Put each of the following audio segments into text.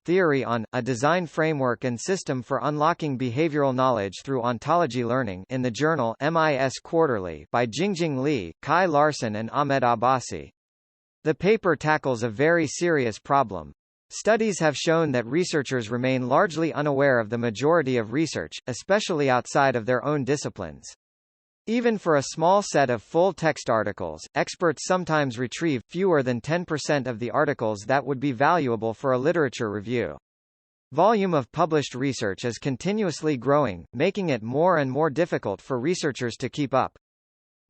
TheoryOn, a design framework and system for unlocking behavioral knowledge through ontology learning in the journal MIS Quarterly by Jingjing Li, Kai Larsen and Ahmed Abbasi. The paper tackles a very serious problem. Studies have shown that researchers remain largely unaware of the majority of research, especially outside of their own disciplines. Even for a small set of full-text articles, experts sometimes retrieve fewer than 10% of the articles that would be valuable for a literature review. Volume of published research is continuously growing, making it more and more difficult for researchers to keep up.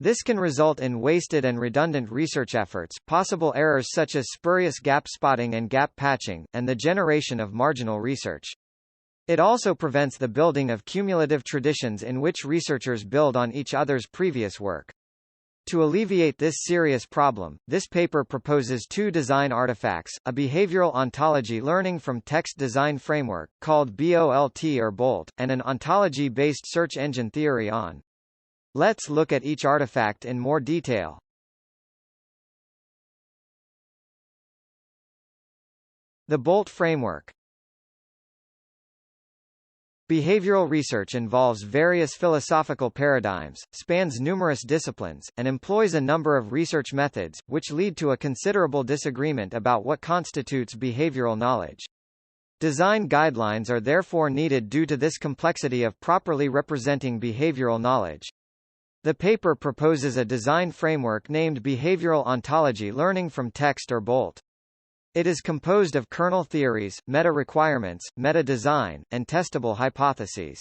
This can result in wasted and redundant research efforts, possible errors such as spurious gap spotting and gap patching, and the generation of marginal research. It also prevents the building of cumulative traditions in which researchers build on each other's previous work. To alleviate this serious problem, this paper proposes two design artifacts, a behavioral ontology learning from text design framework, called BOLT or BOLT, and an ontology-based search engine TheoryOn. Let's look at each artifact in more detail. The BOLT framework. Behavioral research involves various philosophical paradigms, spans numerous disciplines, and employs a number of research methods, which lead to a considerable disagreement about what constitutes behavioral knowledge. Design guidelines are therefore needed due to this complexity of properly representing behavioral knowledge. The paper proposes a design framework named Behavioral Ontology Learning from Text or BOLT. It is composed of kernel theories, meta-requirements, meta-design, and testable hypotheses.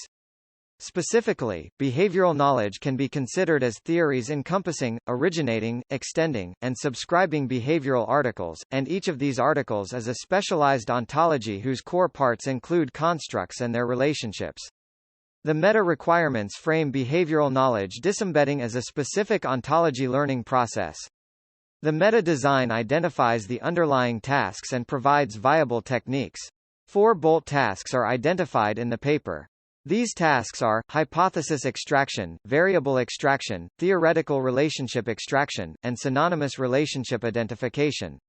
Specifically, behavioral knowledge can be considered as theories encompassing, originating, extending, and subscribing behavioral articles, and each of these articles is a specialized ontology whose core parts include constructs and their relationships. The meta-requirements frame behavioral knowledge disembedding as a specific ontology learning process. The meta-design identifies the underlying tasks and provides viable techniques. 4 BOLT tasks are identified in the paper. These tasks are, hypothesis extraction, variable extraction, theoretical relationship extraction, and synonymous relationship identification.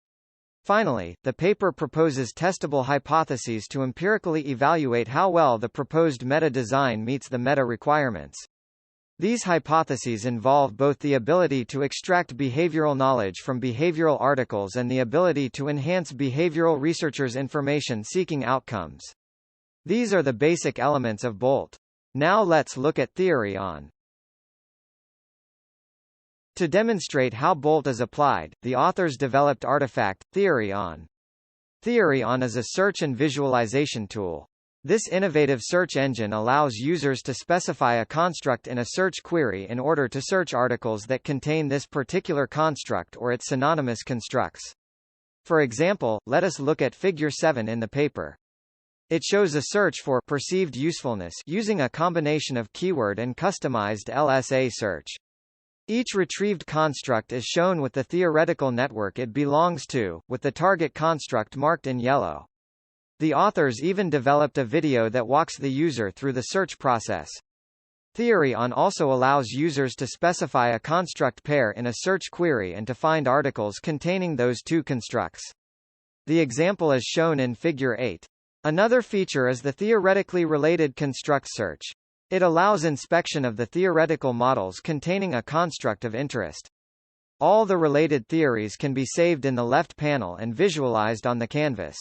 Finally, the paper proposes testable hypotheses to empirically evaluate how well the proposed meta-design meets the meta-requirements. These hypotheses involve both the ability to extract behavioral knowledge from behavioral articles and the ability to enhance behavioral researchers' information-seeking outcomes. These are the basic elements of BOLT. Now let's look at TheoryOn. To demonstrate how BOLT is applied, the authors developed artifact, TheoryOn. TheoryOn is a search and visualization tool. This innovative search engine allows users to specify a construct in a search query in order to search articles that contain this particular construct or its synonymous constructs. For example, let us look at Figure 7 in the paper. It shows a search for perceived usefulness using a combination of keyword and customized LSA search. Each retrieved construct is shown with the theoretical network it belongs to, with the target construct marked in yellow. The authors even developed a video that walks the user through the search process. TheoryOn also allows users to specify a construct pair in a search query and to find articles containing those two constructs. The example is shown in Figure 8. Another feature is the theoretically related construct search. It allows inspection of the theoretical models containing a construct of interest. All the related theories can be saved in the left panel and visualized on the canvas.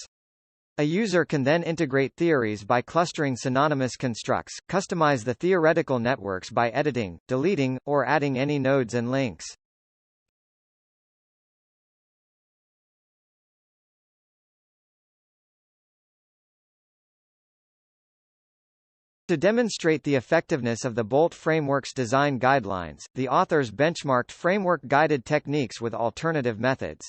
A user can then integrate theories by clustering synonymous constructs, customize the theoretical networks by editing, deleting, or adding any nodes and links. To demonstrate the effectiveness of the BOLT framework's design guidelines, the authors benchmarked framework-guided techniques with alternative methods.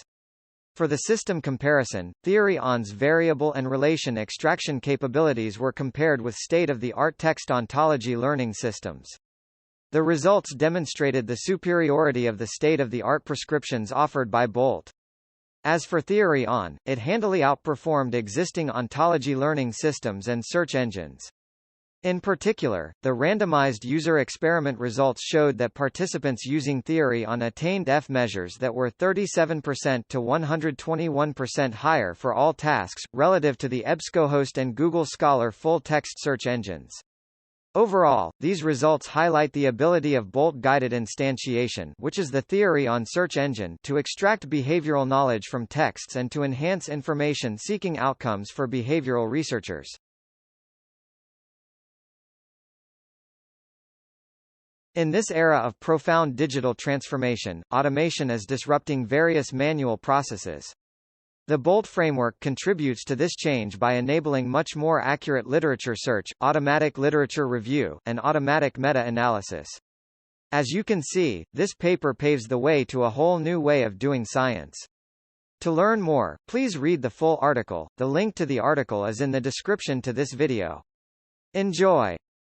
For the system comparison, TheoryOn's variable and relation extraction capabilities were compared with state-of-the-art text ontology learning systems. The results demonstrated the superiority of the state-of-the-art prescriptions offered by BOLT. As for TheoryOn, it handily outperformed existing ontology learning systems and search engines. In particular, the randomized user experiment results showed that participants using TheoryOn attained F measures that were 37% to 121% higher for all tasks, relative to the EBSCOhost and Google Scholar full-text search engines. Overall, these results highlight the ability of Bolt-guided instantiation, which is the TheoryOn search engine, to extract behavioral knowledge from texts and to enhance information-seeking outcomes for behavioral researchers. In this era of profound digital transformation, automation is disrupting various manual processes. The Bolt framework contributes to this change by enabling much more accurate literature search, automatic literature review, and automatic meta-analysis. As you can see, this paper paves the way to a whole new way of doing science. To learn more, please read the full article. The link to the article is in the description to this video. Enjoy!